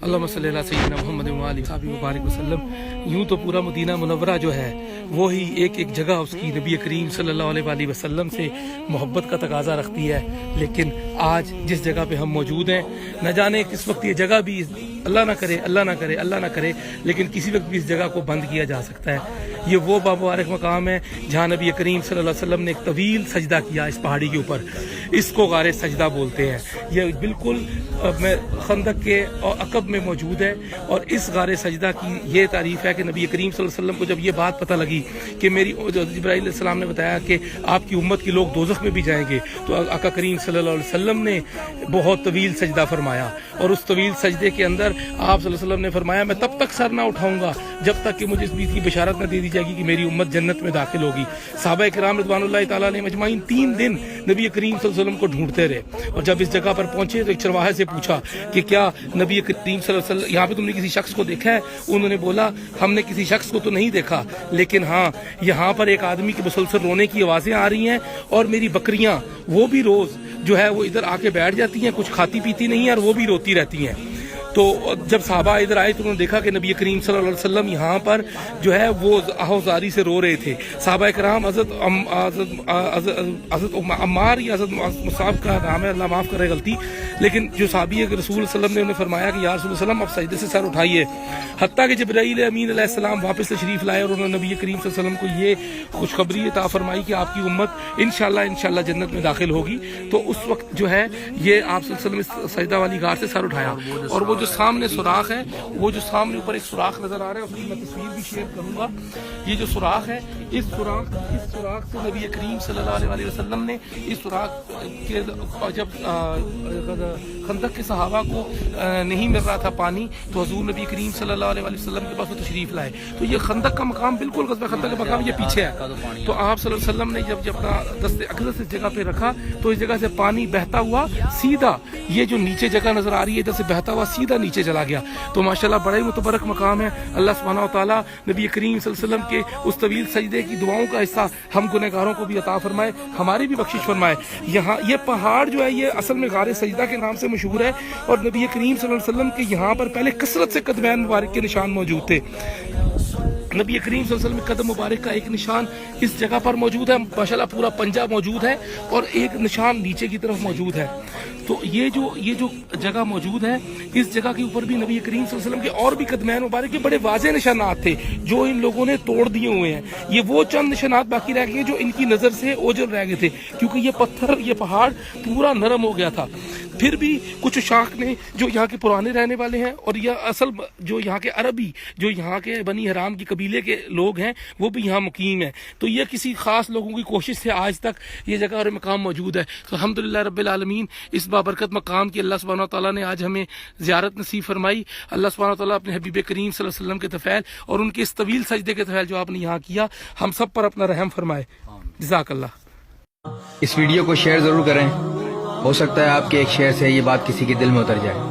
अल्लाहुम्मा सल्ली अला सय्यिदिना मुहम्मद व आलिहि वसहबिहि मुबारक वसल्लम। यूँ तो पूरा मदीना मुनव्वरा जो है वो ही एक एक जगह उसकी नबी करीम सल्लल्लाहु अलैहि वसल्लम से मोहब्बत का तकाजा रखती है, लेकिन आज जिस जगह पे हम मौजूद हैं न जाने किस वक्त ये जगह भी, अल्लाह ना करे अल्लाह ना करे अल्लाह ना करे, लेकिन किसी वक्त भी इस जगह को बंद किया जा सकता है। ये वो बामुबारक मकाम है जहाँ नबी करीम सल्लल्लाहु अलैहि वसल्लम ने एक तवील सजदा किया इस पहाड़ी के ऊपर। इसको गारे सजदा बोलते हैं। ये बिल्कुल खंदक के और अकब में मौजूद है। और इस गारे सजदा की ये तारीफ़ है कि नबी करीम सल्लल्लाहु अलैहि वसल्लम को जब ये बात पता लगी कि मेरी, जिब्राइल अलैहिस्सलाम ने बताया कि आपकी उम्मत के लोग दोज़ख में भी जाएंगे, तो आका करीम सल्लल्लाहु अलैहि वसल्लम ने बहुत तवील सजदा फरमाया। और उस तवील सजदे के अंदर आप सल्लल्लाहु अलैहि वसल्लम ने फरमाया, मैं तब तक सर ना उठाऊंगा जब तक कि मुझे इस बात की बशारत न दे दी जाएगी कि मेरी उम्मत जन्नत में दाखिल होगी। सहाबा किराम रिज़वानुल्लाहि तआला अलैहिम अजमाइन 3 दिन नबी करीम सल्लल्लाहु अलैहि वसल्लम को ढूंढते रहे। और जब इस जगह पर पहुंचे तो एक चरवाहे से पूछा कि क्या नबी करीम सल्लल्लाहु अलैहि वसल्लम यहाँ पे तुमने किसी शख्स को देखा है? उन्होंने बोला, हमने किसी शख्स को तो नहीं देखा, लेकिन हाँ यहाँ पर एक आदमी की मुसलसल रोने की आवाज़ें आ रही हैं और मेरी बकरियाँ वो भी रोज़ जो है वो इधर आके बैठ जाती हैं, कुछ खाती पीती नहीं है और वो भी रोती रहती हैं। तो जब सहाबा इधर आए तो उन्होंने देखा कि नबी करीम सल्लल्लाहु अलैहि वसल्लम यहाँ पर जो है वो आहोजारी से रो रहे थे। सहाबा कराम हज़रत अम्मार या हज़रत मुसाब का नाम है, अल्लाह माफ़ करे गलती, लेकिन जो सहाबी रसूल सल्लल्लाहु अलैहि वसल्लम ने उन्हें फरमाया कि या रसूल सल्लम आप सजदे से सर उठाइए। हत्ता कि जिब्राईल अमीन अलैहिस्सलाम वापस तशरीफ़ लाए और उन्होंने नबी करीम सल्लल्लाहु अलैहि वसल्लम को ये खुशखबरी अता फरमाई कि आपकी उम्मत इंशाअल्लाह जन्नत में दाखिल होगी। तो उस वक्त जो है ये आप सल्लल्लाहु अलैहि वसल्लम इस सजदा वाली गार से सर उठाया। और वो जो सामने सुराख है, वो जो सामने ऊपर एक सुराख नजर आ रहा है, उसकी मैं तस्वीर भी शेयर करूंगा। ये जो सुराख है, इस सुराख से नबी करीम सल्लल्लाहु अलैहि वसल्लम ने इस सुराख के जब खंदक के सहाबा को नहीं मिल रहा था पानी, तो हुजूर नबी करीम सल्लल्लाहु अलैहि वसल्लम के पास वो तशरीफ लाए। तो ये खंदक का मकाम बिल्कुल खंदक का मकाम ये पीछे है। तो आप सल्लल्लाहु अलैहि वसल्लम ने जब अपना दस्ते अक़दस इस जगह पे रखा तो इस जगह से पानी बहता हुआ सीधा ये जो नीचे जगह नजर आ रही है इधर से बहता हुआ सीधा नीचे चला गया। तो माशाल्लाह बड़ा ही मुतबरक मकाम है। अल्लाह सुब्हानहू व तआला नबी करीम सल्लल्लाहु अलैहि वसल्लम के उस तवील सजदे की दुआओं का हिस्सा हम गुनहगारों को भी अता फरमाए, हमारी भी बख्शिश फरमाए। यहाँ ये पहाड़ जो है ये असल में गारे सजदा के नाम से मशहूर है। और नबी करीम सल्लल्लाहु अलैहि वसल्लम के यहाँ पर पहले कसरत से कदमैन मुबारक के निशान मौजूद थे। नबी करीम सल्लल्लाहु अलैहि वसल्लम कदम मुबारक का एक निशान इस जगह पर मौजूद है, माशाल्लाह पूरा पंजा मौजूद है, और एक निशान नीचे की तरफ मौजूद है। तो ये जो जगह मौजूद है, इस जगह के ऊपर भी नबी करीम सल्लल्लाहु अलैहि वसल्लम के और भी कदमैन मुबारक के बड़े वाज़ेह निशानात थे जो इन लोगों ने तोड़ दिए हुए हैं। ये वो चंद निशानात बाकी रह गए जो इनकी नज़र से ओझल रह गए थे, क्योंकि ये पत्थर, ये पहाड़ पूरा नरम हो गया था। फिर भी कुछ शाख ने जो यहाँ के पुराने रहने वाले हैं और यह असल जो यहाँ के अरबी, जो यहाँ के बनी हराम की कबीले के लोग हैं, वो भी यहाँ मुकीम है। तो ये किसी खास लोगों की कोशिश से आज तक ये जगह और मकाम मौजूद है। तो अल्हम्दुलिल्लाह रब्बिल आलमीन, इस बाबरकत मकाम की अल्लाह सुब्हानहू व तआला ने आज हमें ज़ियारत नसीब फरमाई। अल्लाह सुब्हानहू व तआला अपने हबीब करीम सल्लल्लाहु अलैहि वसल्लम के तफ़ैल और उनके इस तवील सजदे के तफ़ैल जो आपने यहाँ किया, हम सब पर अपना रहम फरमाए। जज़ाकल्लाह। इस वीडियो को शेयर ज़रूर करें, हो सकता है आपके एक शेयर से ये बात किसी के दिल में उतर जाए।